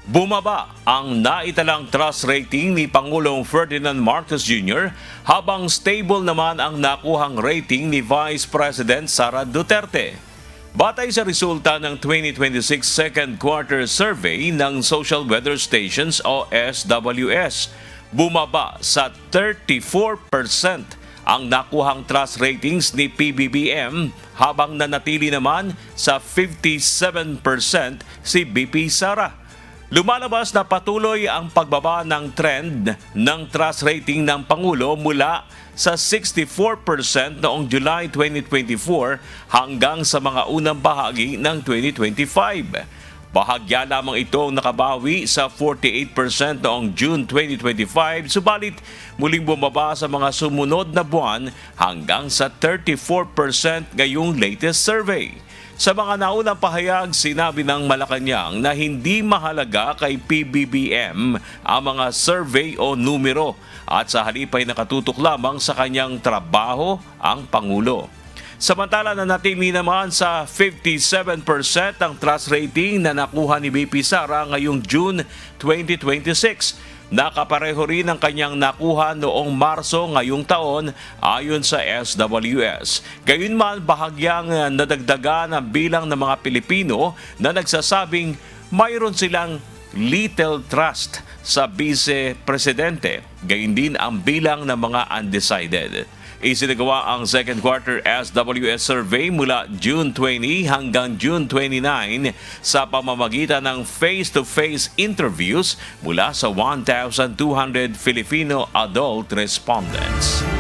Bumaba ang naitalang trust rating ni Pangulong Ferdinand Marcos Jr. habang stable naman ang nakuhang rating ni Vice President Sara Duterte. Batay sa resulta ng 2026 second quarter survey ng Social Weather Stations o SWS, bumaba sa 34% ang nakuhang trust ratings ni PBBM habang nanatili naman sa 57% si BP Sara. Lumalabas na patuloy ang pagbaba ng trend ng trust rating ng Pangulo mula sa 64% noong July 2024 hanggang sa mga unang bahagi ng 2025. Bahagya lamang itong nakabawi sa 48% noong June 2025, subalit muling bumaba sa mga sumunod na buwan hanggang sa 34% ngayong latest survey. Sa mga naunang pahayag, sinabi ng Malacanang na hindi mahalaga kay PBBM ang mga survey o numero at sa halip ay nakatutok lamang sa kanyang trabaho ang Pangulo. Samantala nanatili naman sa 57% ang trust rating na nakuha ni BP Sara ngayong June 2026. Nakapareho rin ang kanyang nakuha noong Marso ngayong taon ayon sa SWS. Gayunman, bahagyang nadagdagan ang bilang ng mga Pilipino na nagsasabing mayroon silang little trust sa Vice Presidente. Gayon din ang bilang ng mga undecided. Isinagawa ang second quarter SWS survey mula June 20 hanggang June 29 sa pamamagitan ng face-to-face interviews mula sa 1,200 Filipino adult respondents.